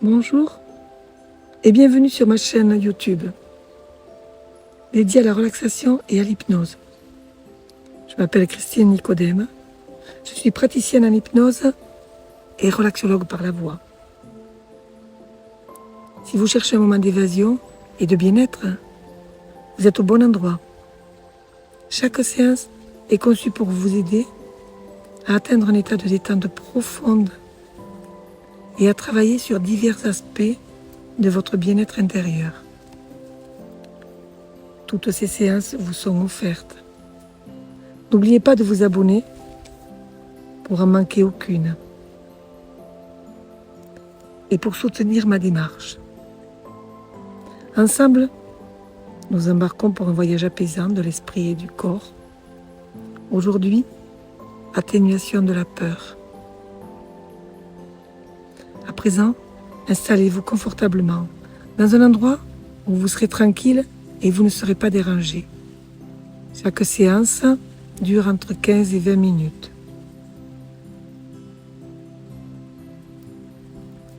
Bonjour et bienvenue sur ma chaîne YouTube dédiée à la relaxation et à l'hypnose. Je m'appelle Christine Nicodème, je suis praticienne en hypnose et relaxologue par la voix. Si vous cherchez un moment d'évasion et de bien-être, vous êtes au bon endroit. Chaque séance est conçue pour vous aider à atteindre un état de détente profonde et à travailler sur divers aspects de votre bien-être intérieur. Toutes ces séances vous sont offertes. N'oubliez pas de vous abonner pour en manquer aucune et pour soutenir ma démarche. Ensemble, nous embarquons pour un voyage apaisant de l'esprit et du corps. Aujourd'hui, atténuation de la peur. À présent, installez-vous confortablement dans un endroit où vous serez tranquille et vous ne serez pas dérangé. Chaque séance dure entre 15 et 20 minutes.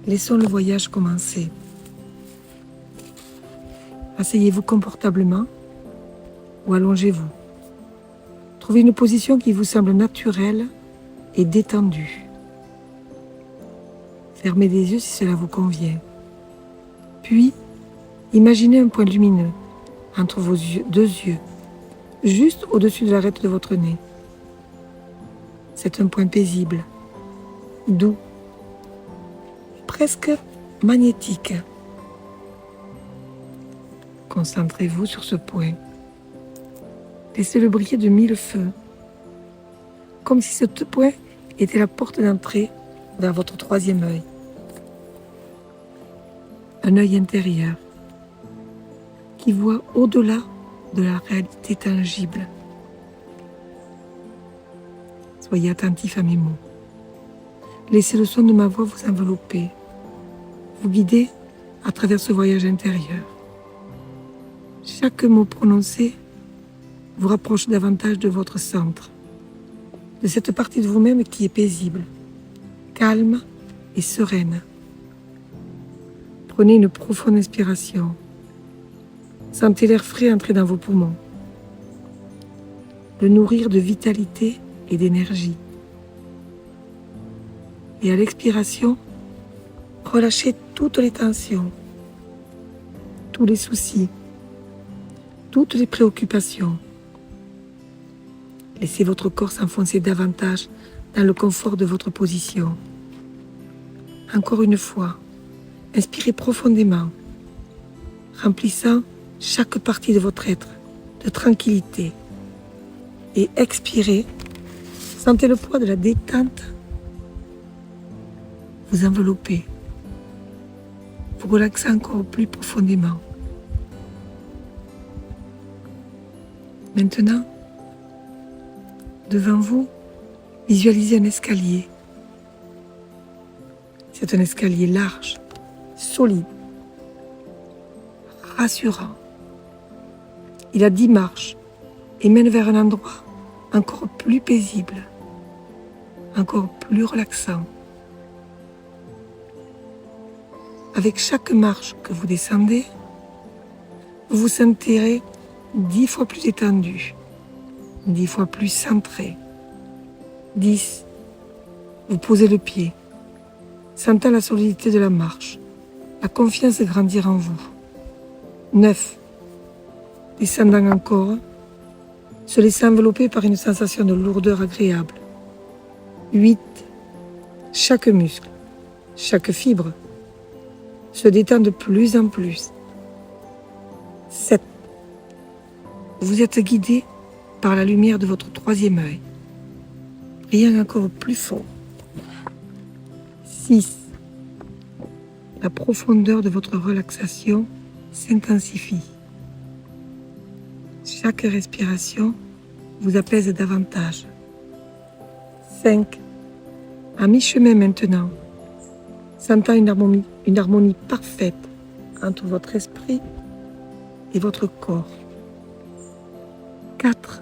Laissons le voyage commencer. Asseyez-vous confortablement ou allongez-vous. Trouvez une position qui vous semble naturelle et détendue. Fermez les yeux si cela vous convient. Puis, imaginez un point lumineux entre vos deux yeux, juste au-dessus de l'arête de votre nez. C'est un point paisible, doux, presque magnétique. Concentrez-vous sur ce point. Laissez-le briller de 1000 feux, comme si ce point était la porte d'entrée vers votre troisième œil. Un œil intérieur qui voit au-delà de la réalité tangible. Soyez attentif à mes mots. Laissez le son de ma voix vous envelopper, vous guider à travers ce voyage intérieur. Chaque mot prononcé vous rapproche davantage de votre centre, de cette partie de vous-même qui est paisible, calme et sereine. Prenez une profonde inspiration. Sentez l'air frais entrer dans vos poumons, le nourrir de vitalité et d'énergie. Et à l'expiration, relâchez toutes les tensions, tous les soucis, toutes les préoccupations. Laissez votre corps s'enfoncer davantage dans le confort de votre position. Encore une fois, inspirez profondément, remplissant chaque partie de votre être de tranquillité. Et expirez, sentez le poids de la détente vous envelopper, vous relaxer encore plus profondément. Maintenant, devant vous, visualisez un escalier. C'est un escalier large, solide, rassurant. Il a 10 marches et mène vers un endroit encore plus paisible, encore plus relaxant. Avec chaque marche que vous descendez, vous vous sentirez 10 fois plus détendu, 10 fois plus centré. 10. Vous posez le pied, sentant la solidité de la marche, la confiance grandir en vous. 9. Descendant encore, se laissant envelopper par une sensation de lourdeur agréable. 8. Chaque muscle, chaque fibre se détend de plus en plus. 7. Vous êtes guidé par la lumière de votre troisième œil, brillant encore plus fort. 6. La profondeur de votre relaxation s'intensifie. Chaque respiration vous apaise davantage. 5. À mi-chemin maintenant, sentant une harmonie parfaite entre votre esprit et votre corps. 4.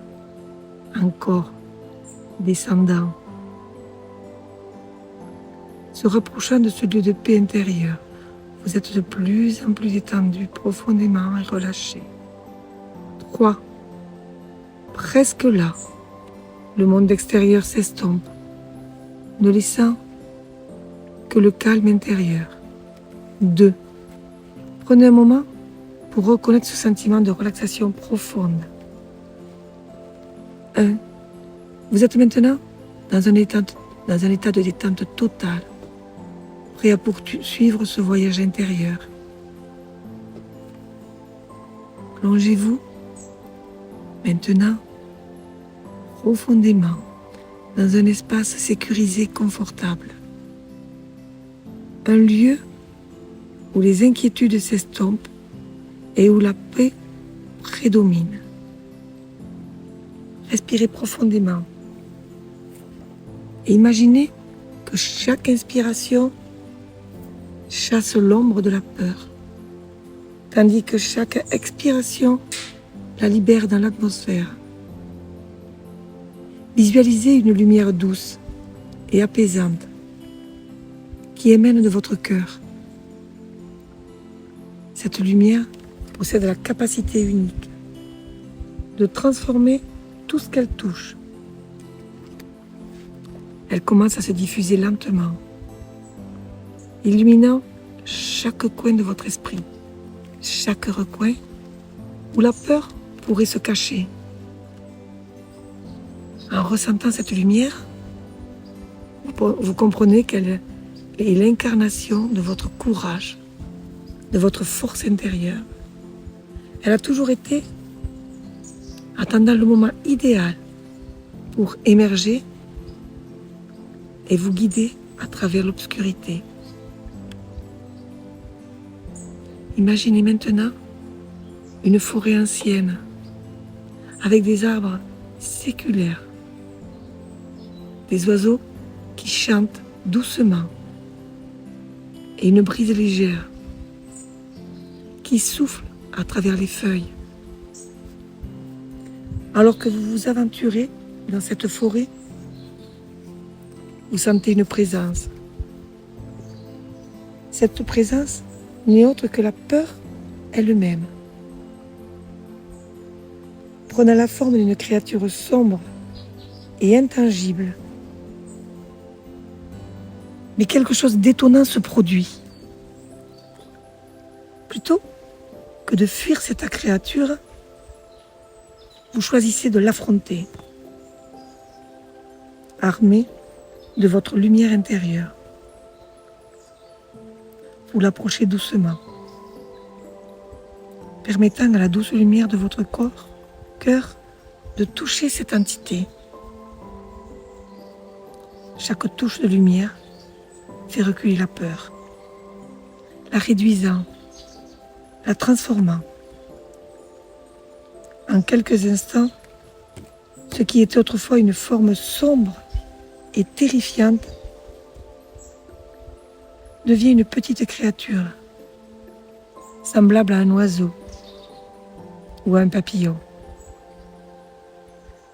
Encore descendant, se rapprochant de ce lieu de paix intérieure Vous êtes de plus en plus détendu, profondément et relâché. 3. Presque là, le monde extérieur s'estompe, ne laissant que le calme intérieur. 2. Prenez un moment pour reconnaître ce sentiment de relaxation profonde. 1. Vous êtes maintenant dans un état de détente totale, prêt à poursuivre ce voyage intérieur. Plongez-vous maintenant profondément dans un espace sécurisé, confortable. Un lieu où les inquiétudes s'estompent et où la paix prédomine. Respirez profondément et imaginez que chaque inspiration chasse l'ombre de la peur, tandis que chaque expiration la libère dans l'atmosphère. Visualisez une lumière douce et apaisante qui émane de votre cœur. Cette lumière possède la capacité unique de transformer tout ce qu'elle touche. Elle commence à se diffuser lentement, illuminant chaque coin de votre esprit, chaque recoin où la peur pourrait se cacher. En ressentant cette lumière, vous comprenez qu'elle est l'incarnation de votre courage, de votre force intérieure. Elle a toujours été attendant le moment idéal pour émerger et vous guider à travers l'obscurité. Imaginez maintenant une forêt ancienne avec des arbres séculaires, des oiseaux qui chantent doucement et une brise légère qui souffle à travers les feuilles. Alors que vous vous aventurez dans cette forêt, vous sentez une présence. Cette présence n'est autre que la peur elle-même. Prenant la forme d'une créature sombre et intangible. Mais quelque chose d'étonnant se produit. Plutôt que de fuir cette créature, vous choisissez de l'affronter, armé de votre lumière intérieure. Vous l'approchez doucement, permettant à la douce lumière de votre cœur de toucher cette entité. Chaque touche de lumière fait reculer la peur, la réduisant, la transformant. En quelques instants, ce qui était autrefois une forme sombre et terrifiante devient une petite créature, semblable à un oiseau ou à un papillon.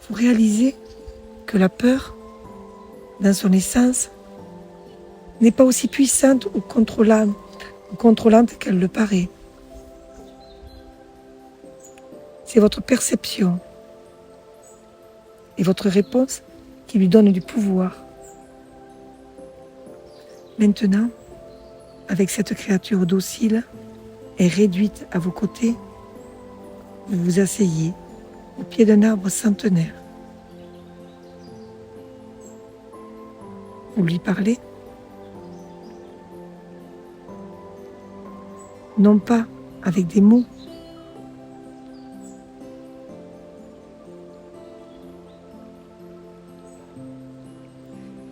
Vous réalisez que la peur, dans son essence, n'est pas aussi puissante ou contrôlante qu'elle le paraît. C'est votre perception et votre réponse qui lui donnent du pouvoir. Maintenant, avec cette créature docile et réduite à vos côtés, vous vous asseyez au pied d'un arbre centenaire. Vous lui parlez, non pas avec des mots,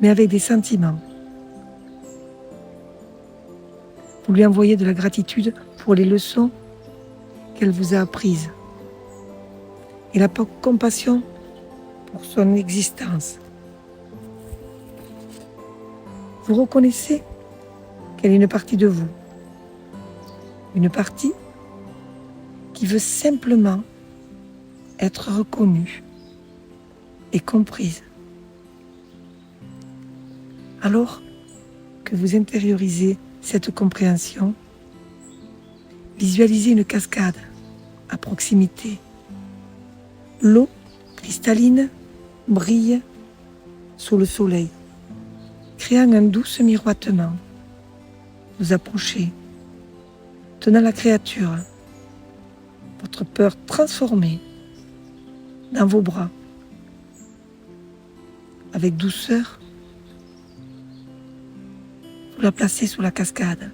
mais avec des sentiments. Vous lui envoyez de la gratitude pour les leçons qu'elle vous a apprises et la compassion pour son existence. Vous reconnaissez qu'elle est une partie de vous, une partie qui veut simplement être reconnue et comprise. Alors que vous intériorisez cette compréhension, Visualisez une cascade à proximité. L'eau cristalline brille sous le soleil, créant un doux miroitement. Vous approchez, tenant la créature, votre peur transformée, dans vos bras. Avec douceur, vous la placez sous la cascade,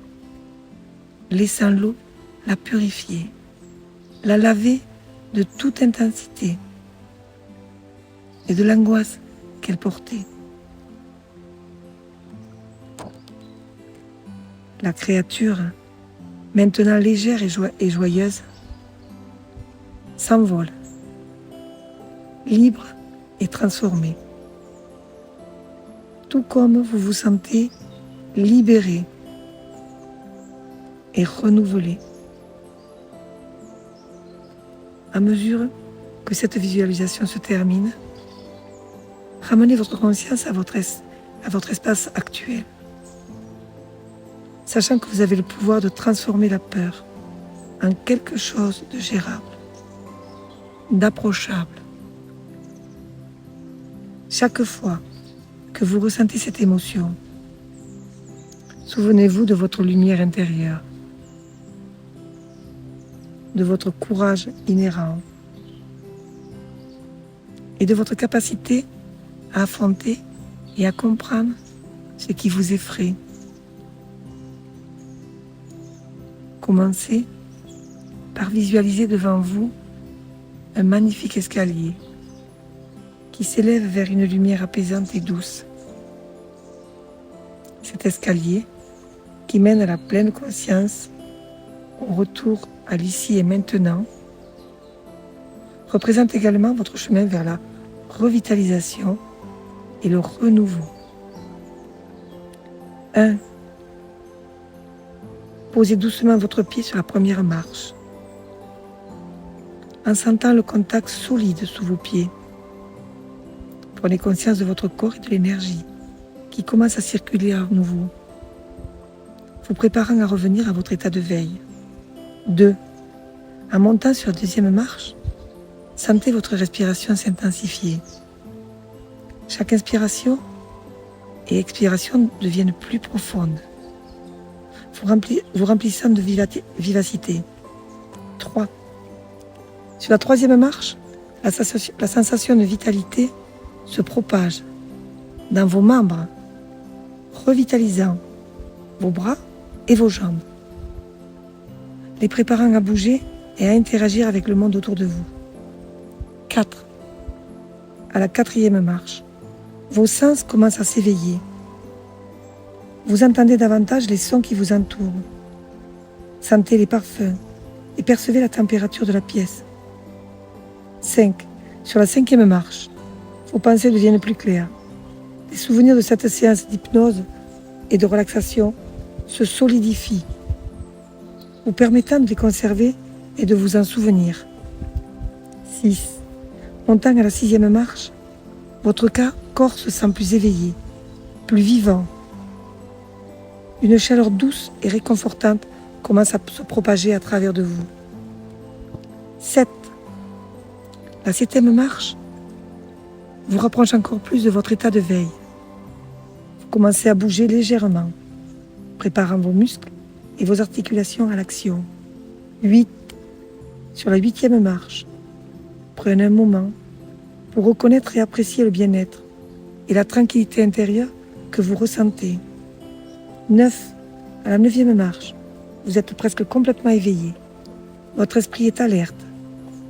laissant l'eau la purifier, la laver de toute intensité et de l'angoisse qu'elle portait. La créature, maintenant légère et joyeuse, s'envole, libre et transformée. Tout comme vous vous sentez libéré et renouvelé. À mesure que cette visualisation se termine, ramenez votre conscience à votre espace actuel, sachant que vous avez le pouvoir de transformer la peur en quelque chose de gérable, d'approchable. Chaque fois que vous ressentez cette émotion, souvenez-vous de votre lumière intérieure, de votre courage inhérent et de votre capacité à affronter et à comprendre ce qui vous effraie. Commencez par visualiser devant vous un magnifique escalier qui s'élève vers une lumière apaisante et douce. Cet escalier qui mène à la pleine conscience, au retour à l'ici et maintenant, représente également votre chemin vers la revitalisation et le renouveau. 1. Posez doucement votre pied sur la première marche, en sentant le contact solide sous vos pieds. Prenez conscience de votre corps et de l'énergie qui commence à circuler à nouveau, vous préparant à revenir à votre état de veille. 2. En montant sur la deuxième marche, sentez votre respiration s'intensifier. Chaque inspiration et expiration deviennent plus profondes, vous remplissant de vivacité. 3. Sur la troisième marche, la sensation de vitalité se propage dans vos membres, revitalisant vos bras et vos jambes, les préparant à bouger et à interagir avec le monde autour de vous. 4. À la quatrième marche, vos sens commencent à s'éveiller. Vous entendez davantage les sons qui vous entourent. Sentez les parfums et percevez la température de la pièce. 5. Sur la cinquième marche, vos pensées deviennent plus claires. Les souvenirs de cette séance d'hypnose et de relaxation se solidifient, vous permettant de les conserver et de vous en souvenir. 6. Montant à la sixième marche, votre corps se sent plus éveillé, plus vivant. Une chaleur douce et réconfortante commence à se propager à travers de vous. 7. La septième marche vous rapproche encore plus de votre état de veille. Vous commencez à bouger légèrement, préparant vos muscles et vos articulations à l'action. 8. Sur la huitième marche, prenez un moment pour reconnaître et apprécier le bien-être et la tranquillité intérieure que vous ressentez. 9. À la neuvième marche, vous êtes presque complètement éveillé. Votre esprit est alerte,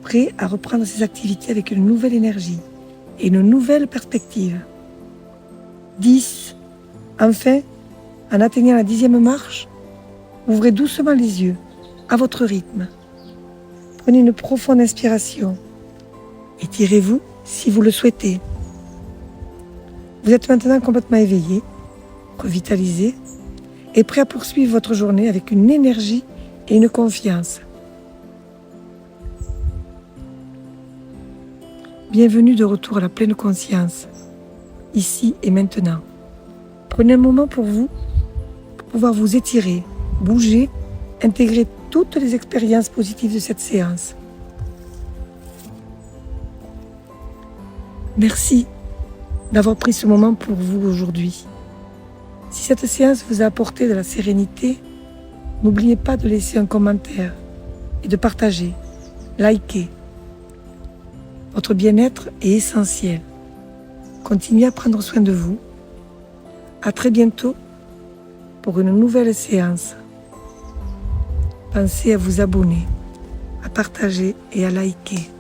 prêt à reprendre ses activités avec une nouvelle énergie et une nouvelle perspective. 10. Enfin, en atteignant la 10e marche, ouvrez doucement les yeux, à votre rythme. Prenez une profonde inspiration. Étirez-vous si vous le souhaitez. Vous êtes maintenant complètement éveillé, revitalisé et prêt à poursuivre votre journée avec une énergie et une confiance. Bienvenue de retour à la pleine conscience, ici et maintenant. Prenez un moment pour vous, pour pouvoir vous étirer, bouger, intégrer toutes les expériences positives de cette séance. Merci d'avoir pris ce moment pour vous aujourd'hui. Si cette séance vous a apporté de la sérénité, n'oubliez pas de laisser un commentaire et de partager, liker. Votre bien-être est essentiel. Continuez à prendre soin de vous. À très bientôt pour une nouvelle séance. Pensez à vous abonner, à partager et à liker.